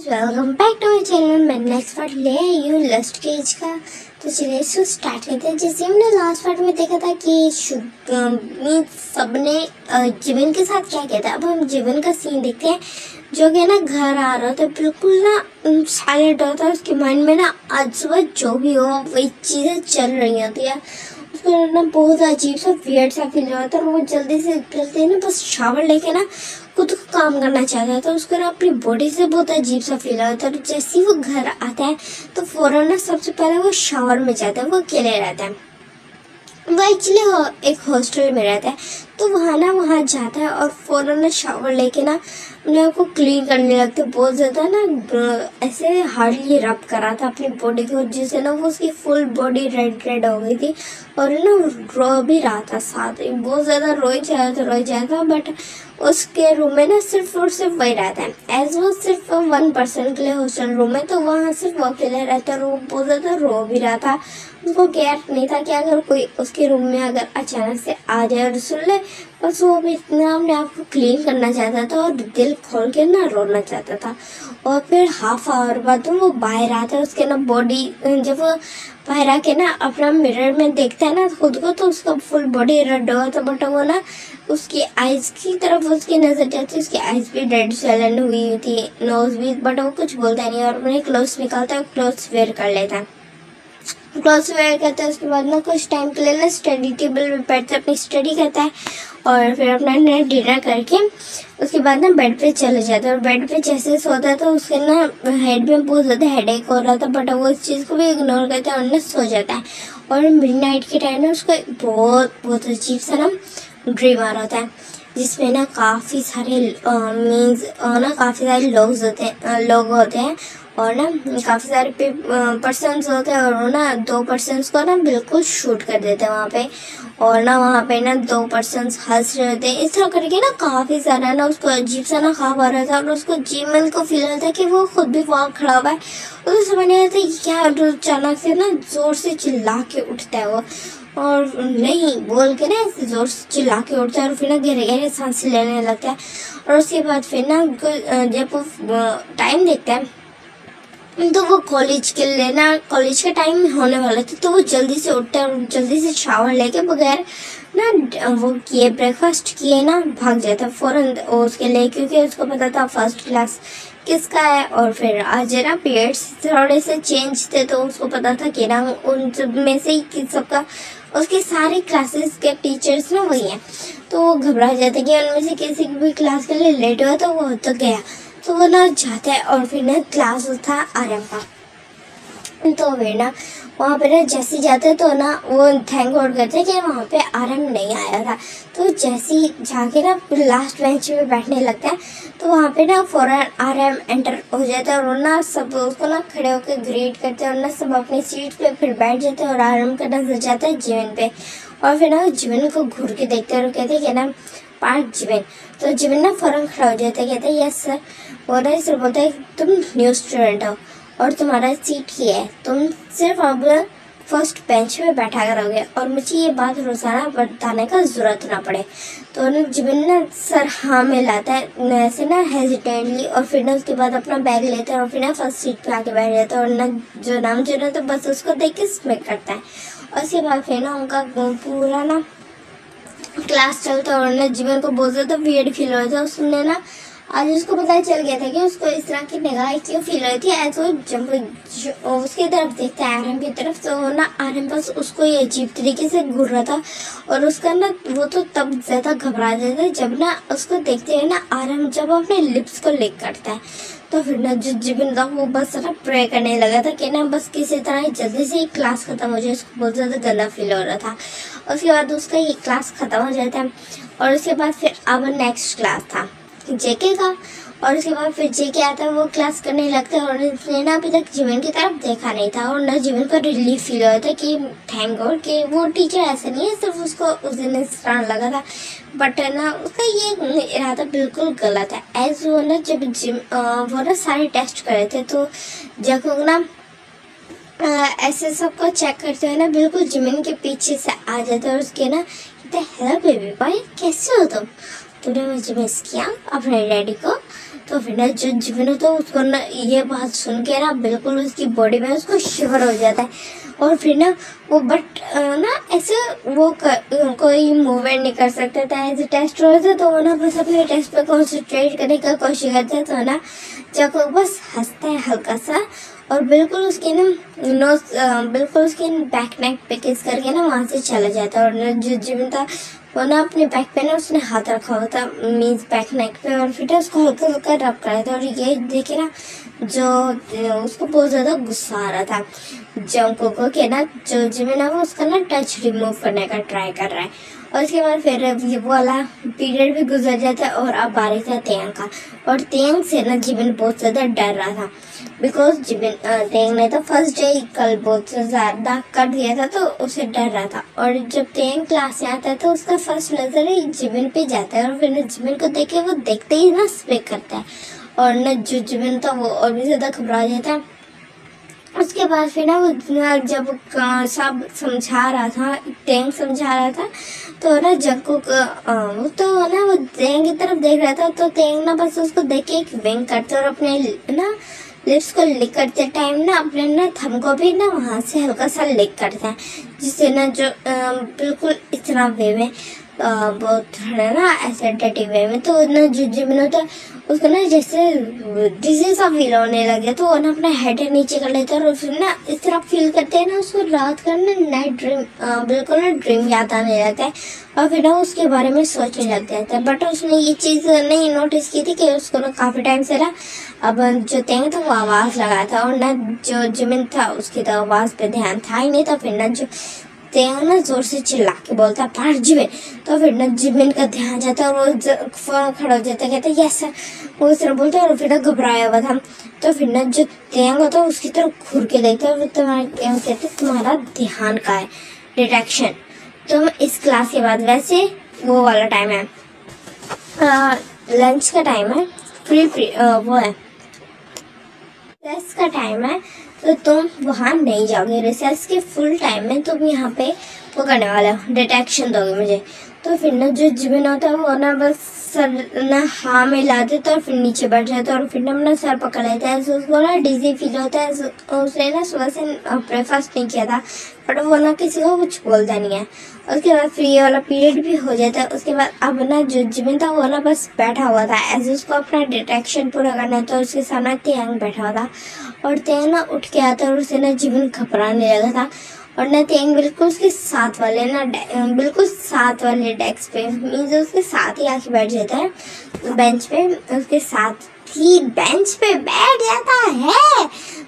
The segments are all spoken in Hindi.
Welcome back to my channel. मैं नेक्स्ट पार्ट ले आई हूँ लस्ट केज का। तो चलिए इसको स्टार्ट करते हैं। जैसे हमने लास्ट पार्ट में देखा था कि सबने जीवन के साथ क्या किया था। अब हम जीवन का सीन देखते हैं, जो कि ना घर आ रहा था, बिल्कुल ना साइलेंट होता है। उसके माइंड में ना आज सुबह जो भी हो वही चीज़ें चल रही होती है। उसको ना बहुत अजीब सा वियर्ड सा फील होता है और वो जल्दी से ना बस शावर लेके ना खुद को काम करना चाहता है। तो उसको ना अपनी बॉडी से बहुत अजीब सा फील होता है। जैसे ही वो घर आता है तो फौरन ना सबसे पहले वो शावर में जाता है। वो अकेले रहता है, वो एक्चुअली एक हॉस्टल में रहता है। तो वहाँ जाता है और फौरन ना शावर लेके ना अपने आप को क्लीन करने लगता है। बहुत ज़्यादा ना ऐसे हार्डली रब करा था अपनी बॉडी को, जिससे ना वो उसकी फुल बॉडी रेड हो गई थी। और ना रो भी रहा था, साथ ही बहुत ज़्यादा रोई जाता था। बट उसके रूम में ना सिर्फ और सिर्फ वही रहता है। एज वो सिर्फ 1 पर्सन के लिए हॉस्टल रूम है, तो वहाँ सिर्फ वो अकेले रहता है। वो बहुत ज़्यादा रो भी रहा था। उसको केयर नहीं था कि अगर कोई उसके रूम में अगर अचानक से आ जाए और सुन ले। बस वो भी इतना अपने आप को क्लीन करना चाहता था और दिल खोल के ना रोना चाहता था। और फिर हाफ आवर बाद वो बाहर आता है। उसके ना बॉडी, जब वो बाहर आके ना अपना मिरर में देखता है ना खुद को, तो उसका फुल बॉडी रेड हुआ था। बट वो ना उसकी आइज की तरफ उसकी नजर जाती है, उसकी आइज भी रेड स्वेलन हुई थी, नोज भी। बट वो कुछ बोलता नहीं और अपने क्लोथ्स निकालता है, क्लोथ्स वेयर कर लेता है। क्लोथ्स वेयर करता है। उसके बाद ना कुछ टाइम के लिए ना स्टडी टेबल पे बैठता है, अपनी स्टडी करता है। और फिर अपना डिनर करके उसके बाद ना बेड पे चले जाता है। और बेड पे जैसे सोता है तो उसके ना हेड में बहुत ज़्यादा हेडेक हो रहा था। बट वो इस चीज़ को भी इग्नोर करता है और ना सो जाता है। और मिडनाइट के टाइम ना उसको बहुत अजीब सा ना ड्रीम आ रहा था, जिसमें ना काफ़ी सारे काफ़ी सारे लोग होते हैं और ना काफ़ी सारे पर्सन्स होते हैं। और वो ना 2 पर्सन्स को ना बिल्कुल शूट कर देते हैं वहाँ पे। और ना वहाँ पे ना 2 पर्सन्स हंस रहे होते हैं। इस तरह करके ना काफ़ी सारा ना उसको अजीब सा ना ख्वाब आ रहा था। और उसको जीवन को फील होता है कि वो खुद भी वहाँ खड़ा हुआ है। उसको समझ नहीं आता क्या। अचानक से ना जोर से चिल्ला के उठता है वो, और नहीं बोल के ना ऐसे जोर से चिल्ला के उठता है। और फिर ना गहरे गहरे सांस लेने लगता है। और उसके बाद फिर ना जब वो टाइम देखता है तो वो कॉलेज का टाइम होने वाला था। तो वो जल्दी से उठता है और जल्दी से शावर लेके बगैर ना वो किए ब्रेकफास्ट किए ना भाग जाता है फ़ौरन उसके लिए, क्योंकि उसको पता था फर्स्ट क्लास किसका है। और फिर आज ना पीरियड्स थोड़े से चेंज थे, तो उसको पता था कि ना उन सब में से ही सबका उसके सारे क्लासेस के टीचर्स ना वही हैं। तो वो घबरा जाता है कि उनमें से किसी भी क्लास के लिए लेट हुआ तो वो तो गया। तो वो ना जाता है और फिर ना क्लास था आरएम का। तो फिर ना वहाँ पे ना जैसे जाते हैं तो ना वो थैंक गॉड करते हैं कि वहाँ पे आरएम नहीं आया था। तो जैसे ही जाके ना लास्ट बेंच पे बैठने लगता है, तो वहाँ पे ना फौरन आरएम एंटर हो जाता है। और ना सब उसको ना खड़े होकर ग्रीट करते हैं और ना सब अपनी सीट पे फिर बैठ जाते हैं। और आरएम का नजर जाता है जीवन पे। और फिर ना जीवन को घूर के देखते हैं और कहते हैं कि ना पार्ट जीवन। तो जीवन ना फौरन खड़ा हो जाता है, कहते हैं यस सर। और ना सर बोलता है तुम न्यू स्टूडेंट हो और तुम्हारा सीट ही है, तुम सिर्फ अब फर्स्ट बेंच में बैठा करोगे और मुझे ये बात रोज़ाना बताने का ज़रूरत ना पड़े। तो ना जीवन ना सर हाँ में लाता है ऐसे ना हेजिटेंटली। और फिर ना उसके बाद अपना बैग लेता है और फिर ना फर्स्ट सीट पे आके बैठ जाता है। और ना जो नाम चुना तो बस उसको देख के स्मिक करता है। और उसके बाद फिर ना उनका पूरा ना क्लास चलता है। और ना जीवन को बहुत ज़्यादा वियर्ड फील हो रहा था। उसने ना आज उसको पता चल गया था कि उसको इस तरह की निगाह क्यों फील रही थी। एज वो जब उसकी तरफ देखता है आरएम की तरफ, तो ना आरएम बस उसको ये अजीब तरीके से घूर रहा था। और उसका ना वो तो तब ज़्यादा घबरा जाता है जब ना उसको देखते हुए ना आरएम जब अपने लिप्स को लिक करता है। तो फिर ना जो जीवन था वो बस ना प्रे करने लगा था कि ना बस किसी तरह जल्दी से क्लास ख़त्म हो जाए। उसको बहुत ज़्यादा गंदा फील हो रहा था। उसके बाद उसका ये क्लास ख़त्म हो जाता है। और उसके बाद फिर अब नेक्स्ट क्लास था जेके का। और उसके बाद फिर जेके आता है, वो क्लास करने लगता है। और उसने ना अभी तक जीवन की तरफ देखा नहीं था। और ना जीवन को रिलीफ फील हो था कि थैंक गॉड कि वो टीचर ऐसे नहीं है, सिर्फ उसको उस दिन इस तरह लगा था। बट ना उसका ये इरादा बिल्कुल गलत है। एज वो ना जब वो ना सारे टेस्ट करे थे, तो जब ना ऐसे सबको चेक करते हुए ना बिल्कुल जीवन के पीछे से आ जाता है। और उसके ना कहते हेलो बेबी बॉय कैसे हो तुमने मुझे मिस किया अपने डैडी को। तो फिर ना जो जिमिन तो उसको ना ये बात सुन के ना बिल्कुल उसकी बॉडी में उसको शिवर हो जाता है। और फिर ना वो बट ना ऐसे वो कोई मूवमेंट नहीं कर सकता था एज ए टेस्ट रोज, तो वो ना बस अपने टेस्ट पे कॉन्सेंट्रेट करने का कोशिश करता है। तो ना जको बस हंसता है हल्का सा और बिल्कुल उसके ना नोज बिल्कुल उसके बैक नेक पे किस करके ना वहाँ से चला जाता है। और ना जो जिमिन था वो ना अपने बैक पे ना उसने हाथ रखा हुआ था मीन्स बैक नेक पे, और फिर उसको हल्का हल्का रब कराया था। और ये देखे ना जो उसको बहुत ज़्यादा गुस्सा आ रहा था जंगकुक को कि ना जो जिमिन है वो उसका ना टच रिमूव करने का ट्राई कर रहा है। और उसके बाद फिर ये वाला पीरियड भी गुजर जाता है और अब बारी था तेंग का। और तेंग से ना जिमिन बहुत ज़्यादा डर रहा था बिकॉज जिमिन तेंग ने तो फर्स्ट डे कल बहुत ज़्यादा कर दिया था, तो उसे डर रहा था। और जब तेंग क्लास में आता है तो उसका फर्स्ट नज़र ही जिमिन पे जाता है और फिर ना जिमिन को देख के वो देखते ही ना स्पेक करता है। और ना जो जिमिन था वो और भी ज़्यादा घबरा जाता है। उसके बाद फिर ना वो जब सब समझा रहा था, तेंग समझा रहा था, तो ना जंगकुक वो तो ना वो तेंग की तरफ देख रहा था, तो तेंग ना बस उसको देख के एक विंक करते और अपने ना लिप्स को लिक करते टाइम ना अपने ना थंब को भी ना वहाँ से हल्का सा लिक करता है, जिससे ना जो बिल्कुल इतना वे में बहुत थोड़ा ना ऐसे डटी वे में, तो ना जो जिमिन होता है उसको ना जैसे डिजीज सा फील होने लगे, तो वो ना अपना हेड नीचे कर लेता है और फिर ना इस तरह फील करते हैं ना उसको रात का ना नाइट ड्रीम बिल्कुल ना ड्रीम याद आने लगता है और फिर ना उसके बारे में सोचने लग जाता है। बट उसने ये चीज़ नहीं नोटिस की थी कि उसको ना काफ़ी टाइम से ना अब जो तेंग था वो आवाज़ लगाया था और ना जो जिमिन था उसकी तो आवाज़ पे ध्यान था ही नहीं। तो फिर ना जो तेंग ना जोर से चिल्ला के बोलता पर जिमिन, तो फिर ना जिमिन का ध्यान जाता है और वो फौरन खड़ा हो जाता है, कहता है यस सर, वो इस तरह बोलता है। और फिर ना घबराया हुआ था, तो फिर ना जो तेंग होता है उसकी तरफ घूर के देखता है और कहते तुम्हारा ध्यान का है डिटेक्शन। तो हम इस क्लास के बाद वैसे वो वाला टाइम है लंच का टाइम है, फ्री वो है रिसेस का टाइम है, तो तुम वहाँ नहीं जाओगे। रिसेस के फुल टाइम में तुम यहाँ पे वो करने वाले हो, डिटेक्शन दोगे मुझे। तो फिर ना जो जिमिन होता है वो ना बस सर ना हाँ में ला देता और फिर नीचे बैठ जाता है और फिर ना अपना सर पकड़ लेता है, तो उसको ना डिजी फील होता है। उसने ना सुबह से ब्रेकफास्ट नहीं किया था, बट वो ना किसी को कुछ बोलता नहीं है। उसके बाद फिर ये वाला पीरियड भी हो जाता है। उसके बाद अब ना जो जिमिन था वो ना बस बैठा हुआ था ऐसे उसको अपना डिटेक्शन पूरा करना है, तो उसके सामने तेंग बैठा हुआ था और तेंग ना उठ के आता और उसे ना जिमिन घबराने लगा था। और ना तेंग बिल्कुल उसके साथ वाले ना बिल्कुल साथ वाले डेस्क पे मीन्स उसके साथ ही आके बैठ जाता है बेंच पे, उसके साथ ही बेंच पे बैठ जाता है।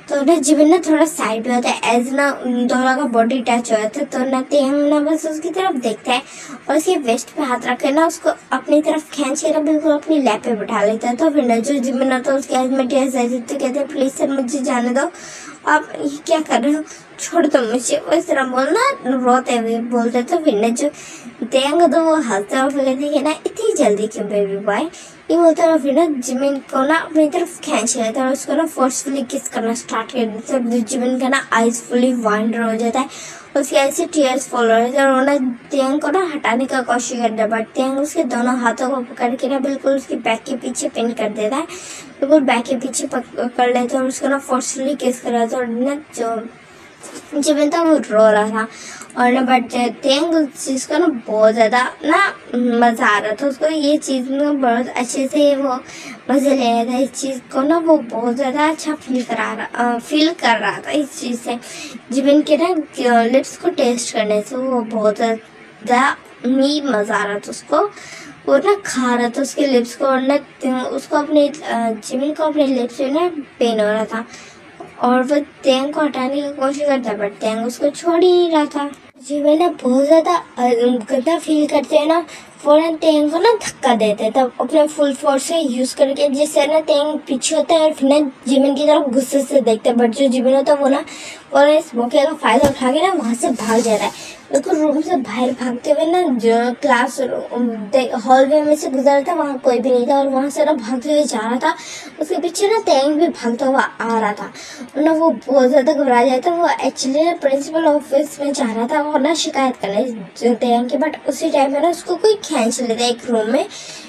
तो ना जिमिन ना थोड़ा साइड पे होता है एज ना दोनों का बॉडी टच हो जाता है। तो ना तेंग ना बस उसकी तरफ देखता है और उसके वेस्ट पे हाथ रख कर ना उसको अपनी तरफ खींच के ना बिल्कुल अपनी लैप पे बैठा लेता है। तो फिर ना जो जिमिन होता है उसके हाथ में टीयर्स आ जाते, तो कहते हैं प्लीज सर मुझे जाने दो, आप ये क्या कर रहे हो, छोड़ दो मुझे, वो इस तरह बोलना रोते हुए बोलते। तो फिर ना जो तेंग तो वो हंसता है और फिर कहते हैं ना इतनी जल्दी क्यों बेबी बॉय, ये बोलता है। फिर ना जिमिन को ना अपनी तरफ खींच लेता है और उसको ना फोर्सफुली किस करना स्टार्ट कर देता है। जिमिन का ना आइज फुली वाइंडर हो जाता है, उसके ऐसे टीयर्स फॉल हो जाते हैं और ना तेंग को ना हटाने का कोशिश करता है, बट तेंग उसके दोनों हाथों को पकड़ के ना बिल्कुल उसके बैक के पीछे पिन कर देता है, बिल्कुल बैक के पीछे पकड़ लेता है और उसको ना फोर्सफुली किस कर रहा था। और ना जो जिमिन था वो रो रहा था और ना बट तेंग उस चीज़ को ना बहुत ज़्यादा ना मज़ा आ रहा था, उसको ये चीज़ ना बहुत अच्छे से वो मज़े ले रहा था इस चीज़ को ना, वो बहुत ज़्यादा अच्छा फील कर रहा था इस चीज़ से। जिमिन के ना लिप्स को टेस्ट करने से वो बहुत ज़्यादा ही मज़ा आ रहा था उसको, वो ना खा रहा था उसके लिप्स को और ना उसको अपने जिमिन को अपने लिप्स में ना पेन हो रहा था और वो तेंग को हटाने की कोशिश करता, बट तेंग उसको छोड़ ही नहीं रहा था। जिमिन ना बहुत ज़्यादा गंदा फील करते हैं ना, फौरन तेंग को ना धक्का देते हैं, तब अपने फुल फोर्स से यूज़ करके, जिससे ना तेंग पीछे होता है और फिर ना जिमिन की तरफ गुस्से से देखते हैं। बट जो जिमिन होता है वो ना और इस मौके का फ़ायदा उठा के ना वहाँ से भाग जाता है। बिल्कुल रूम से बाहर भागते हुए ना जो क्लास हॉलवे में से गुजरा था वहाँ कोई भी नहीं था और वहाँ से ना भागते हुए जा रहा था, उसके पीछे ना तेंग भी भागता हुआ आ रहा था और ना वो बहुत ज़्यादा घबरा जाता। वो एक्चुअली ना प्रिंसिपल ऑफिस में जा रहा था वो ना शिकायत करने तेंग की, बट उसी टाइम में ना उसको कोई खींच लेता है एक रूम में,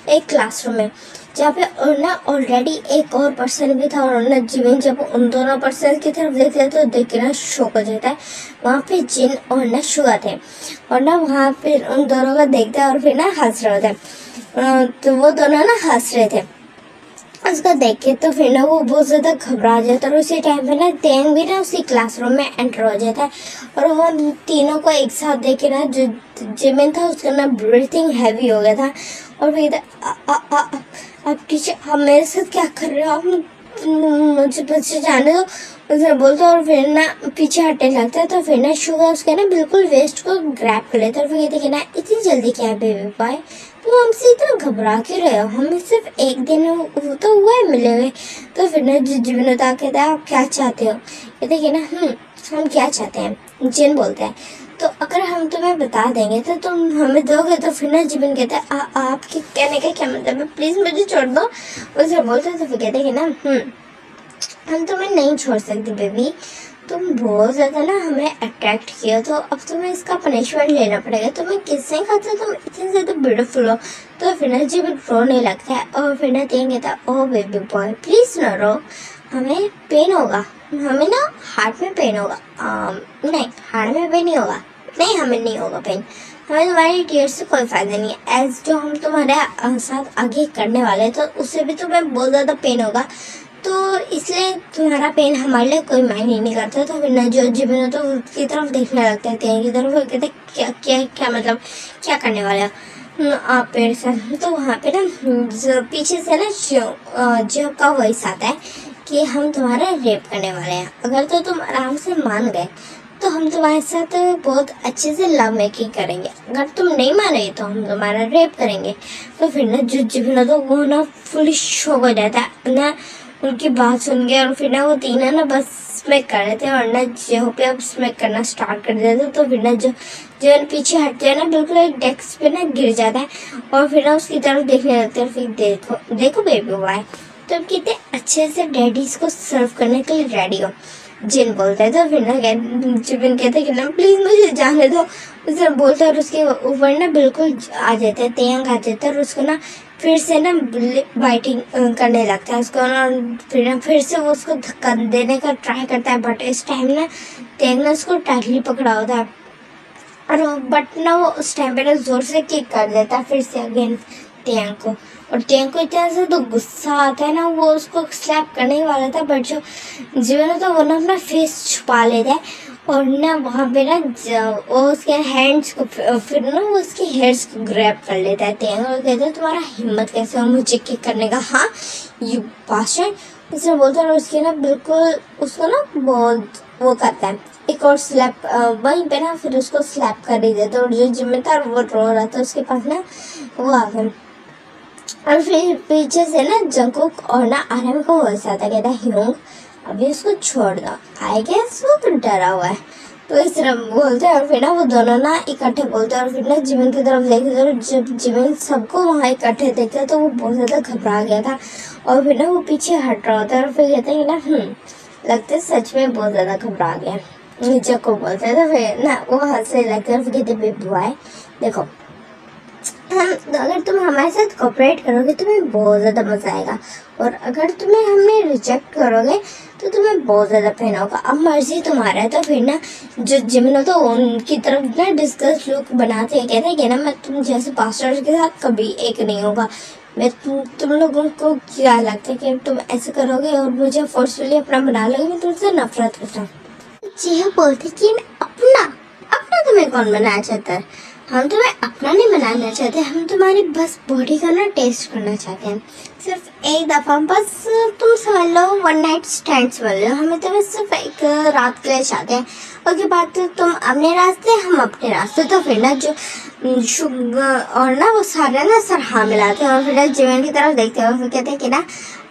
एक क्लासरूम में। जहाँ पे और ना ऑलरेडी एक और पर्सन भी था, और ना जिमिन जब उन दोनों पर्सन की तरफ देखते हैं तो देख के ना शॉक हो जाता है। वहाँ पे जिन और ना शुगा थे, और ना वहाँ पे उन दोनों को देखते हैं और फिर ना हंस रहे थे। तो वो दोनों ना हंस रहे थे उसको देख के, तो फिर ना वो बहुत ज़्यादा घबरा जाता है। और उसी टाइम पे ना टेंग भी ना उसी क्लासरूम में एंटर हो जाता है, और वो तीनों को एक साथ देख के ना जो जिमिन था उसका ना ब्रीथिंग हैवी हो गया था, और फिर आप टीचर आप मेरे साथ क्या कर रहे हो, आप मुझे बच्चे जाने दो उसने बोलता, और फिर ना पीछे हटने लगता है। तो फिर ना शुगा उसके ना बिल्कुल वेस्ट को ग्रैब कर लेता है, और फिर कहते कि ना इतनी जल्दी क्या है बेबी बॉय, तो हमसे इतना घबरा क्यों रहे हो, हमें सिर्फ एक दिन तो हुआ है मिले हुए। तो फिर ना जिमिन होता कहता है आप क्या चाहते हो, कहते कि ना हम क्या चाहते हैं, जिन बोलते हैं तो अगर हम तुम्हें बता देंगे तो तुम हमें दोगे। तो फिर ना जिमिन कहता है आपके कहने का क्या मतलब है, प्लीज़ मुझे छोड़ दो उसे बोलते हैं। तो फिर कहते कि ना हम तुम्हें नहीं छोड़ सकते बेबी, तुम बहुत ज़्यादा ना हमें अट्रैक्ट किया, तो अब तुम्हें इसका पनिशमेंट लेना पड़ेगा, तुम्हें किसने कहा था तुम इतने ज़्यादा ब्यूटीफुल हो। तो फिर ना जिमिन रोने लगता है, और फिर ना टेंग कहता है ओ बेबी बॉय प्लीज़ ना रो, हमें पेन होगा, हमें ना हार्ट में पेन होगा। नहीं हार्ट में पेन नहीं होगा, नहीं हमें नहीं होगा पेन, हमें तुम्हारी टीयर्स से कोई फ़ायदा नहीं है। एज जो हम तुम्हारे साथ आगे करने वाले हैं तो उससे भी तुम्हें बहुत ज़्यादा पेन होगा, तो इसलिए तुम्हारा पेन हमारे लिए कोई मायने नहीं करता। तो फिर ना जो जिमिन तो उसकी तरफ देखने लगते हैं, टेंग की तरफ, और कहते क्या क्या क्या मतलब क्या करने वाले हो आप मेरे साथ। तो वहाँ पे ना पीछे से ना जो का वॉइस आता है कि हम तुम्हारा रेप करने वाले हैं, अगर तो तुम आराम से मान गए तो हम तुम्हारे साथ बहुत अच्छे से लव मेकिंग करेंगे, अगर तुम नहीं माने तो हम तुम्हारा रेप करेंगे। तो फिर ना जो जिमिन तो वो ना फुल शॉक हो जाता है ना उनकी बात सुन के, और फिर ना वो तीनों ना बस स्मैक कर रहे थे, और ना जो पे अब स्मैक करना स्टार्ट कर देते। तो फिर ना जो पीछे हटते हैं ना बिल्कुल एक डेस्क पे ना गिर जाता है, और फिर ना उसकी तरफ देखने लगते हैं। फिर देखो बेबी बॉय तुम कितने अच्छे से डैडीज को सर्व करने के लिए रेडी हो, जिन बोलता है। तो फिर ना जिमिन कहते हैं कि ना प्लीज़ मुझे जाने दो उसे बोलता है, और उसके ऊपर ना बिल्कुल आ जाते हैं, टेंग आ जाता है, और उसको ना फिर से ना बाइटिंग करने लगता है उसको, और फिर से वो उसको धक्का देने का ट्राई करता है, बट इस टाइम ना टेंग ने उसको टाइटली पकड़ा होता है, और बट ना वो उस टाइम पे ना जोर से किक कर देता है फिर से अगेन टेंग को, और टेंग को इतना से तो गुस्सा आता है ना, वो उसको स्लैप करने ही वाला था, बट जो जिमिन तो वो ना अपना फेस छुपा लेता है, और ना वहाँ पे ना वो उसके हैंड्स को फिर ना वो उसके हेयर्स को ग्रैब कर लेता है टेंग, और कहता है तुम्हारा हिम्मत कैसे हो मुझे किक करने का, हाँ यू बास्टर्ड उसने बोलता है। और उसके ना बिल्कुल उसको ना बहुत वो करता है, एक और स्लैप वहीं पे ना फिर उसको स्लैप कर ही देता है, और जो जिमिन था वो रो रहा था उसके पास ना वो आ गया, और फिर पीछे से ना जंगकुक और ना आर्मी को वॉइस आता कहता है ह्योंग अभी उसको छोड़ दो, आई गेस वो तो डरा हुआ है। तो इस तरह बोलते हैं, और फिर ना वो दोनों ना इकट्ठे बोलते हैं, और फिर ना जिमिन की तरफ देखते हैं, और जब जिमिन सबको वहाँ इकट्ठे देखते हैं तो वो बहुत ज़्यादा घबरा गया था, और फिर ना वो पीछे हट रहा होता है, और फिर कहते हैं कि ना लगता है सच में बहुत ज़्यादा घबरा गया, नीचे को बोलते हैं। तो फिर ना वो हंसने लगते हैं, और फिर कहते बेबी बॉय देखो अगर तुम हमारे साथ कोऑपरेट करोगे तुम्हें बहुत ज़्यादा मज़ा आएगा, और अगर तुम्हें हमने रिजेक्ट करोगे तो तुम्हें बहुत ज़्यादा पेन होगा, अब मर्जी तुम्हारा है। तो फिर ना जो जिमिन तो उनकी तरफ ना डिस्कस लुक बनाते हैं, कहते हैं कि ना मैं तुम जैसे पास्टर्स के साथ कभी एक नहीं होगा, मैं तुम लोगों को क्या लगता है कि तुम ऐसे करोगे और मुझे फोर्सफुली अपना बना लोगे, मैं तुमसे नफरत करता हूँ। जी हाँ बोलते कि अपना तुम्हें कौन बनाना चाहता है, हम तुम्हें अपना नहीं बनाना चाहते, हम तुम्हारी बस बॉडी का ना टेस्ट करना चाहते हैं, सिर्फ एक दफ़ा बस तुम समझ लो वन नाइट स्टैंड समझ लो, हमें तुम्हें सिर्फ एक रात के लिए चाहते हैं, उसके बाद तो तुम अपने रास्ते हम अपने रास्ते। तो फिर ना जो और ना वो सारे ना सर हाँ मिलाते हैं, और फिर जिमिन की तरफ देखते हैं, और फिर कहते हैं कि ना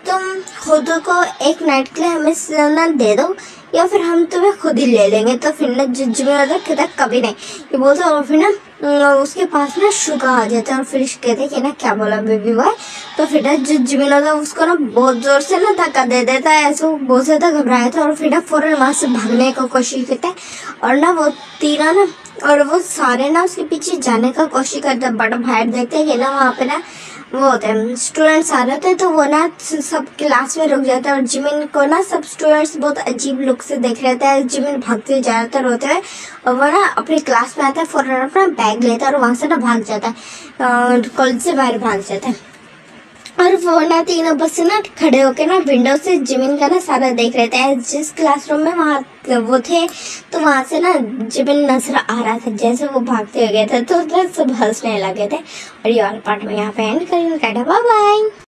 तुम खुद को एक नाइट के लिए हमें ना दे दो, या फिर हम तुम्हें खुद ही ले लेंगे। तो फिर ना जिमिन कहता कभी नहीं ये बोलता, और फिर ना उसके पास ना शुगा आ जाता है, और फिर कहते कि ना क्या बोला बेबी बॉय। तो फिर ना जिमिन उसको ना बहुत जोर से ना धक्का दे देता है, ऐसे वो बहुत ज़्यादा घबराया था, और फिर ना फौरन वहाँ से भागने की कोशिश करता है, और ना वो तीनों ना और वो सारे ना उसके पीछे जाने का कोशिश करते हैं, बट बाहर देखते हैं कि ना वहाँ पे ना वो होते हैं स्टूडेंट्स आ रहे थे, तो वो ना सब क्लास में रुक जाते हैं और जिमिन को ना सब स्टूडेंट्स बहुत अजीब लुक से देख रहे थे। जिमिन भागते हुए जा रहे थे, रोते हुए, और वो ना अपनी क्लास में आता है, फौरन अपना बैग लेता है और वहाँ से ना भाग जाता है, कॉलेज से बाहर भाग जाता है। और वो ना तीनों बस ना खड़े होके ना विंडो से जिमिन का ना सारा देख रहे थे। जिस क्लासरूम में वहाँ वो थे, तो वहाँ से ना जिमिन नजर आ रहा था जैसे वो भागते हुए गए थे, तो सब हंसने लगे थे। और ये वाला पार्ट में यहाँ पे एंड करेंगे। Bye bye.